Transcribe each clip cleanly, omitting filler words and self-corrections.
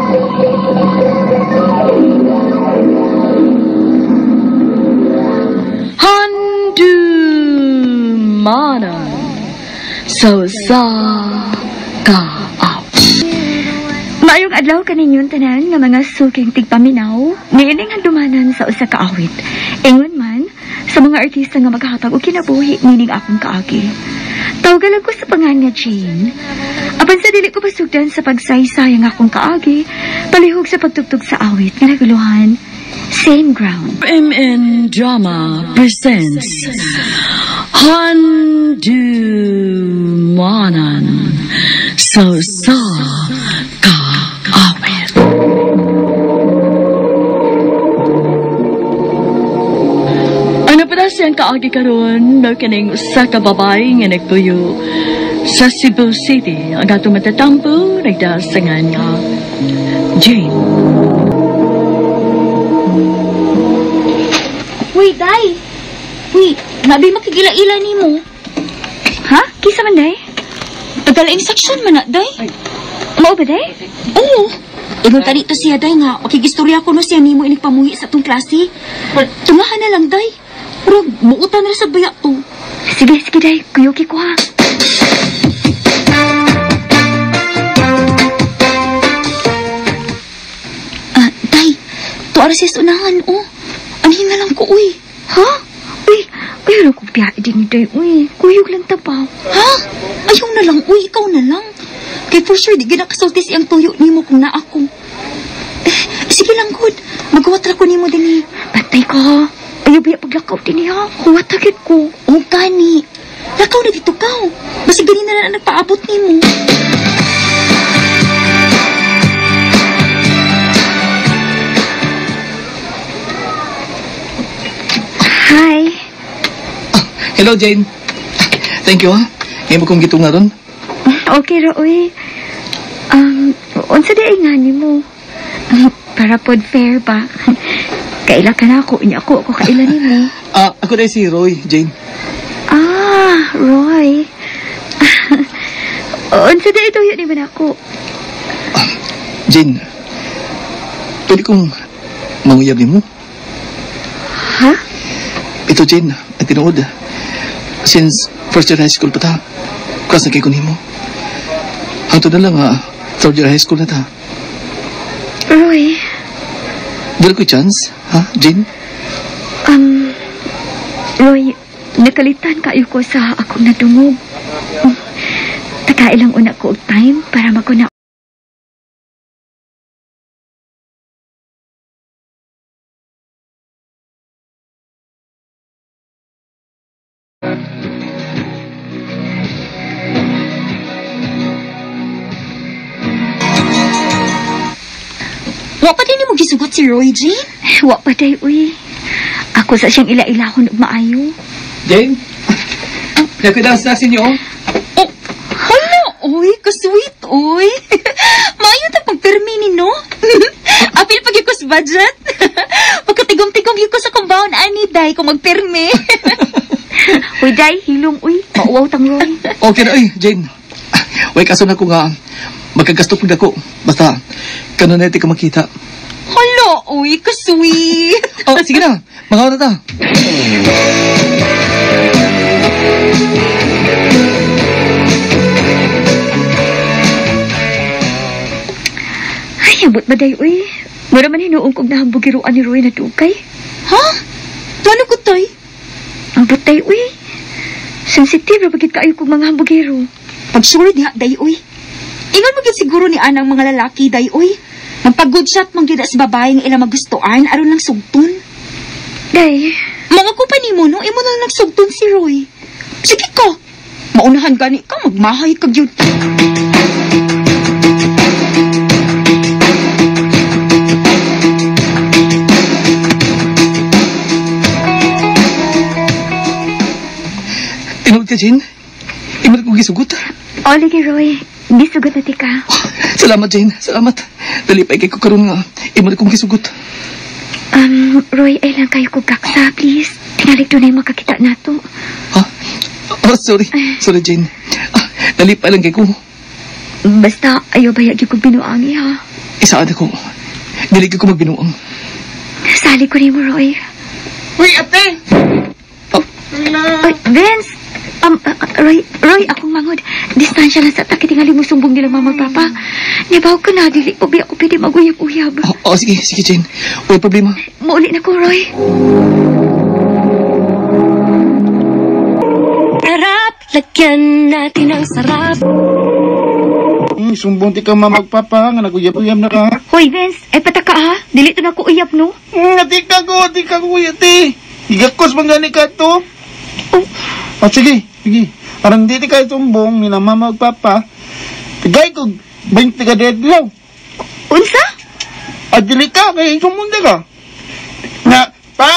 Handumanan so sa kaaw. Maayong adlaw kaninyon tanan nga mga suking tigpaminaw, niining handumanan sa usa ka awit. Ingon man sa mga artista nga maghatag og kinabuhi nining akong kaagi. Tawgalan ko sa pangan nga Jane. Apan sa dili ko pasugdan sa pagsaysay nga akong kaagi, palihog sa pagtugtog sa awit nga naguluhan, Same Ground. MN Drama presents Handumanan so sa kaawit. Ang napadasyan kaagi karon no kining usa ka babae nga nagpuyo sa Cebu City. Ang atong matatampo nagdasangan nga Jane. Uy, Day! Uy, nabi makigila-ila ni mo. Ha? Kisa man, Day? Pagkalaing seksyon man na, Day. Mao ba, Day? Oo. Ingon ka dito siya, Day, nga. Makigistorya ko no siya ni mo inig-pamuhi sa itong klase. Tungahan na lang, Day. Pero buutan na sa bayak to. Sige, Day. Kuyoki ko, ha? Day, tuwara siya sa unahan, oh. Anhin na lang ko, uy. Ha? Uy, ano kong piyain din ni Day, uy. Kuyog lang tabaw. Ha? Ayaw na lang, uy. Ikaw na lang. Kay for sure, di ginakasulti siyang tuyo ni mo kung na ako. Sige lang, good. Magawat ko ni mo din eh. Patay ko, ha? Ayaw biya paglakaw din ha? Huwat agad ko. O, gani. Lakaw na dito ka. Basi ganin na nagpaabot ni mo. Hi. Hello, Jane. Thank you, ha? Ngayon mo kong gitunga ron. Okay, Roy. Unsa di ay ngani mo? Para pod fair ba? Kaila ka na ako. Inya ako kaila ni mo. Ako na si Roy, Jane. Roy. Unsa di ito yun naman ako? Jane, pwede kong manguyab ni mo? Ha? Ito, Jane, at tinuod. Since first year high school pa ta, class na kay ko ni mo. Hangtod na lang, third year high school na ta. Roy. Dala ko chance, ha, Jane? Roy, nakalitan kayo ko sa akong nadungog. Takailang una ko og time para maguna. Wa pa din mo gisugot si Roy, Jane? Wa pa day, uy. Ako sa siyang ila-ilahon og maayo. Jane? Kaya ko dahil snacksin niyo, oh. Oh, hala, uy, ka-sweet, uy. Maayo ta pagpermi ni, no? Apil pag yung budget. Pagkatigom-tigom yung ko sa compound, ani, day, kung magpermi. Uy, day, hilong, uy. Mauwaw tang Roy. Okay na, Jane. Way, kaso na ko nga, magkagasto pag ako. Basta, kanon na ka makita. Hala, uy, ka-sweet. Sige na, mga na ta. Ay, abot ba day, uy? Mura man hinuong kong nahambugiruan ni Roy na dugay. Ha? Ano ko, tay? Abot day, uy. Sensitive na bagit kaayo kong mga hambugiro. Pag sure diha, day, uy. Ingon mo gid siguro ni anang mga lalaki, day, uy. Magpag-good shot mong gid sa babae nga ila magustuhan, aron lang sugton. Day. Mga kupani mo, no? Imo na nagsugton si Roy. Sige ka. Maunahan gani ka, magmahay ka gyud. Tinawag ka, Jane? Imo na kong gisugot. O, lagi, Roy. Gisugot na tika. Salamat, Jane. Salamat. Dali pa ikay ko karoon nga. Imo na kong gisugot. Roy, ay lang kayo ko gaksa, please. Tinalik doon na makakita na to. Ha? Sorry. Sorry, Jane. Dali pa lang kay ko. Basta, ayaw bayag yung kong binuangi, ha? Isaan ako. Dili ko magbinuang. Sali ko ni mo, Roy. Uy, ate! Ay, Vince! Roy, akong mangod. Distansya lang sa takit tingali mo sumbong nilang mama papa. Nibaw ko na, dili ko biya ko pwede mag-uyab-uyab. Sige, Jane. Uy, problema. Mauli na ko, Roy. Sarap, lagyan natin ang sarap. Sumbong ti ka mamagpapa, nga nag-uyab-uyab na ka. Hoy, Vince, ay pataka ha? Dili to na ko uyab, no? Ati ka ko, ate. Higakos man gani ka to. Sige. Arang diti ka sumbong, ni na mamagpapa. Tagay ko, 20 ka deadlaw. Unsa? Dili ka, kaya sumbong di ka. Pa!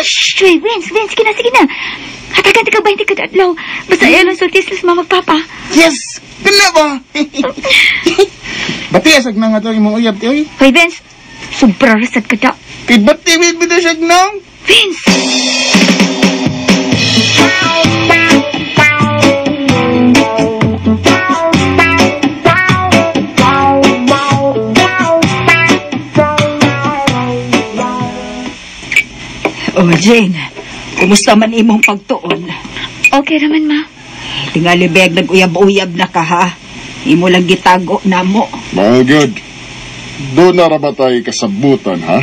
Shh, Vince, sige na. Hatagan ka 20 ka dadlaw. Basta ayaw lang sultis sa magpapa. Yes! Kena ba? Bati asag na nga to imong uyab ti oy. Hoy, Vince, sobra rasad ka da. Kay bati bito asag nang. Vince! Jane, kumusta man imong pagtuon? Okay naman, ma. Tingali beg nag-uyab-uyab na ka ha. Imo lang gitago na mo. Mga good. Doon na rabatay kasabutan ha.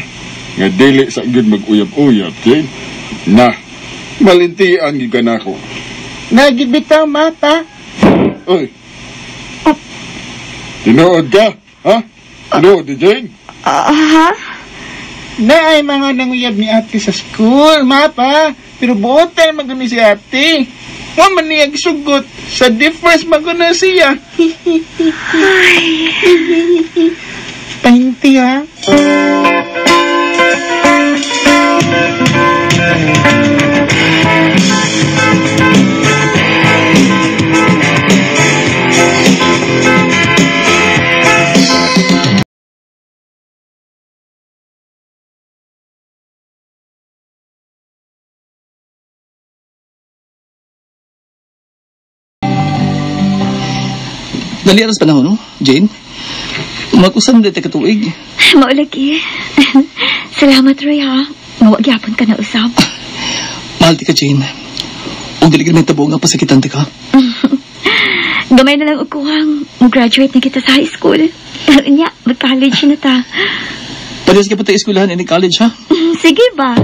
Nga dili sa good mag-uyab-uyab, Jane. Na, malintian giga na ko. Nagibitaw mata. Oy. Tinood ka, ha? Tinood ni Jane? Ha? Na ay mga nanguyab ni ate sa school, mapa. Pero buot tayo maguni si ate. Huwag man niya sugot. Sa difference maguna siya. Pahinti ha. Dali aras panahon, no? Jane? Mag-usam dito katuig. Maulagi. Salamat, Roy, ha? Mawag yapon ka na usap. Mahal ti ka, Jane. Huwag dali ka may tabo nga pasakitan ti ka. Gamay na lang ukuhang mag-graduate na kita sa high school. Nya, mag-college na ta. Parehas ka pa tayo eskulahan in college, ha? Sige ba?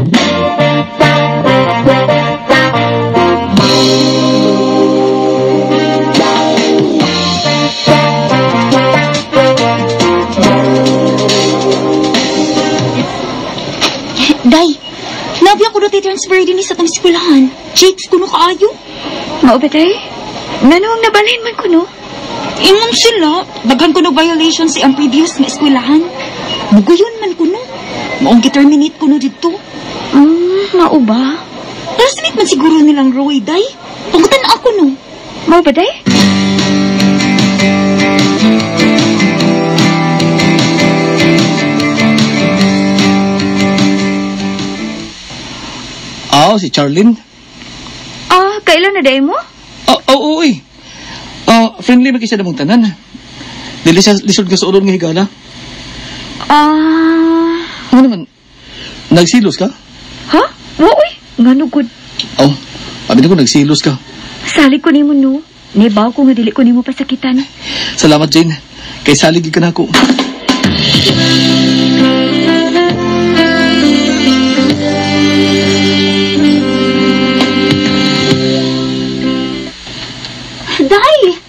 Day, nabiya ko na transfer din sa tang skulahan. Chicks, kuno kaayo. Mao ba, day? Nanong nabalhin man ko, no? Ingon sila, daghan ko no violation si ang previous nga eskwelahan. Muguyon man kuno. Maong gi-terminate kuno dito. Mao ba? Classmate man siguro nilang Roy, Day. Pangutan ako no. Mao ba, day? Si Charlene. Kailan na day mo? Uy. Friendly man kasi na mong tanan. Dili siya lisod ka sa ulon nga higala. Ano naman? Nagsilos ka? Ha? Uy, nganugod. Sabi na ko nagsilos ka. Salig ko nimo, no? Nibaw ko nga dili ko nimo pasakitan. Salamat, Jane. Kay salig ka na ako.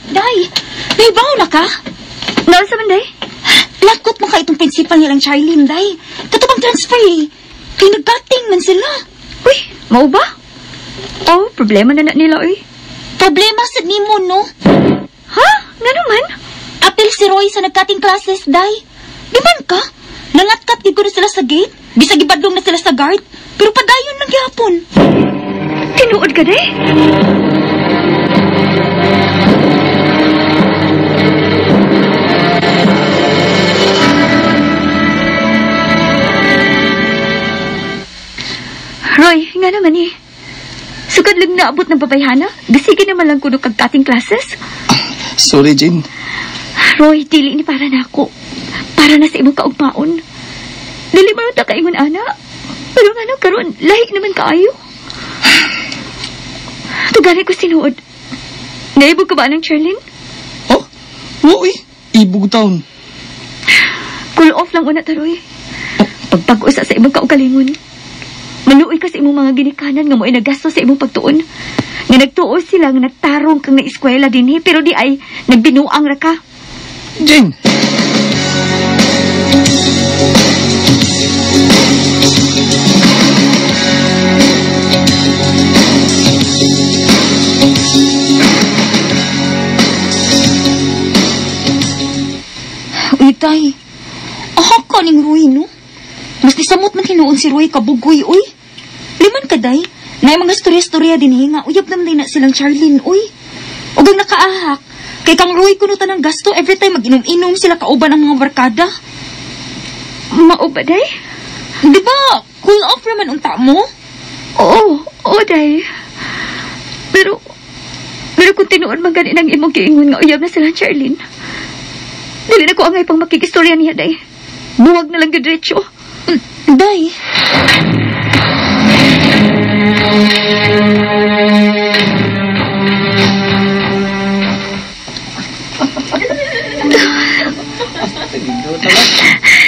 Day, may bawo na ka? Naon sa man, day? Lakot mo ka itong prinsipal nilang Charlene, Day. Katubang transfer eh. Kay nag-cutting man sila. Uy, mau ba? Problema na nila, uy. Problema sa nimo, no? Ha? Nga naman? Apil si Roy sa nag-cutting classes, Day. Di man ka? Nangat-cut ko na sila sa gate. Bisag ibadlong na sila sa guard. Pero padayon lang yapon. Tinuod ka, day? Roy, nga naman eh. Sugad lang naabot ng babayhana. Gasige naman lang kuno kag cutting classes. Sorry, Jane. Roy, dili ni para na ako. para na sa imong kaugmaon. Dili man ta kaingon ana. Pero nga karon lahi naman kaayo. Tugani ko sinuod. Naibog ka ba ng Charlene? Oh, uy, ibog taon. Cool off lang una taroy. Pagpag-usa sa imong kaugalingon. Maluoy ka sa imong mga ginikanan nga mo'y nagasto sa imong pagtuon. Nga nagtuo sila nga nagtarong kang na eskwela dinhi pero di ay nagbinuang ra ka. Jane! Uy, tay. Aha ka ning Roy, no? Mas nisamot man hinuon si Roy kabugoy, uy. Liman ka, day. Na mga storya-storya din nga. Uyab naman din na silang Charlene, uy. Ug ang nakaahak. Kay kang Roy kunutan ng gasto every time mag-inom-inom sila kauban ang mga barkada. Mao ba, day? Di ba? Cool off naman unta mo? Oo, day. Pero kung tinuon man gani ng imong giingon nga uyab na silang Charlene. Dili na ko angay pang makikistorya niya, day. Buwag na lang gadiretso. Day.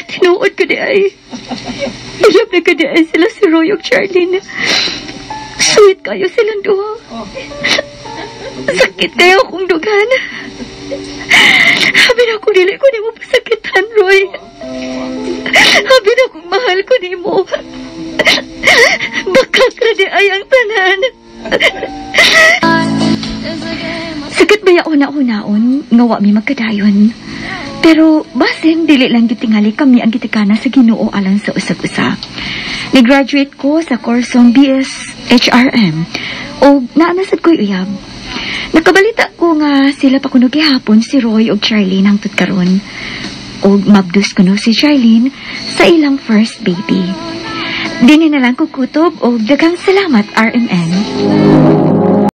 Tinuod ko di ay. Uyab na ko di ay sila si Roy ug Charlene. Sweet kayo silang duha. Sakit kayo akong dugan. Habi na kung dili ko ni mo pasakitan, Roy. Habi na kung mahal ko ni mo. Bakak na di ay ang tanan. Sakit ba yaon na unaon, nga wa mi magkadayon. Pero basin, dili lang gitingali kami ang gitikana sa Ginoo alang sa usag-usa. Nag-graduate ko sa kursong BS HRM o naanasad ko'y uyab. Nakabalita ko nga sila pa kuno gihapon si Roy ug Charlene hangtod karon. Og mabdus kuno si Charlene sa ilang first baby. Dinhi na lang ko kutob og daghang salamat RMN.